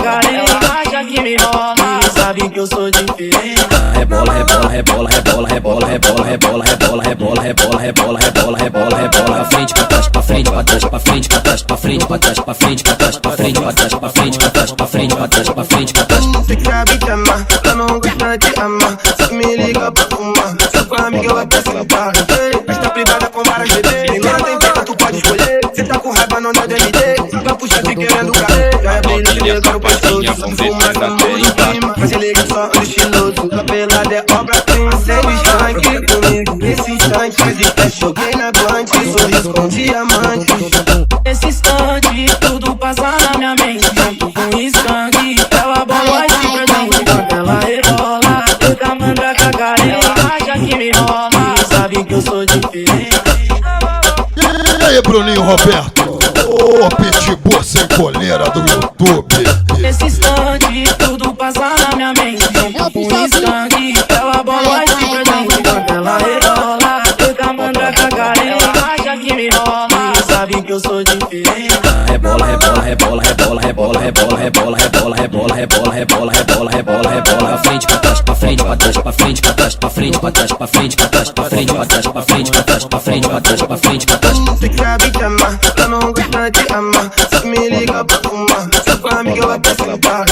carente, acha que me rola, sabe que eu sou diferente. Rebola, rebola, rebola, rebola, rebola, rebola, rebola, rebola, rebola, rebola, rebola, rebola, rebola, rebola, pra frente, pra trás, pra frente, pra trás, pra frente, pra trás, pra frente, pra trás, pra frente, pra trás, pra frente, pra trás, pra frente, pra trás, pra frente, pra trás, pra frente, pra trás. Se sabe te amar, eu não gosto de amar. Só me liga pra fumar, só com a amiga eu até sentar. Esta privada com várias bebês, menina tem preta, tu pode escolher. Cê tá com raiva, não dá DMD, vai puxar te querendo cair. Já é brilho, te liga no pastor, fuma essa mão em cima. Mas se liga só no estiloso, capelada é obra-prima. Sem estanque comigo, nesse instante existe. Joguei na guante, sorriso com diamante. Nesse instante, tudo passa na minha mente. Junto com o skunk, ela bola e se presente. Quando ela rebola, toda mandraca carente, acha que me rola, sabe que eu sou diferente. E aí, Bruninho Roberto? Ô, pitbull sem coleira do YouTube. Nesse instante, tudo passa na minha mente. Junto com o skunk, ela bola e se presente. Quando ela rebola, toda mandraca carente, acha que me rola, sabe que eu sou diferente. Rebola, rebola, rebola, rebola, rebola, rebola, rebola, rebola, rebola, rebola, rebola, rebola, rebola, rebola, pra frente, pra trás, pra frente, pra trás, pra frente, pra trás, pra frente, pra trás, pra frente, pra trás, pra frente, pra trás, pra frente, pra trás, pra frente, pra trás, pra frente, pra trás. Se sabe te amar, eu não gosto de amar. Só me liga pra fumar, só com a amiga eu até sentar.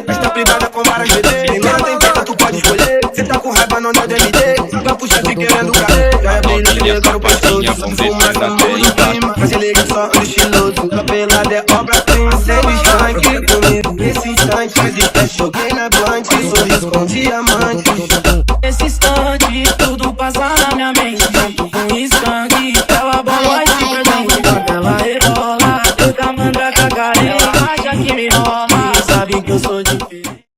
Esta privada com várias bebês, menina tem preta, tu pode escolher. Cê tá com raiva, não dá DMD, vai puxar te querendo cair. Já é brilho, te liga no pastor, fuma essa mão em cima. Mas se liga só no estiloso, capelada é obra-prima. Sem estanque comigo, nesse instante existe. Joguei na guante, sorriso com diamante. Nesse instante,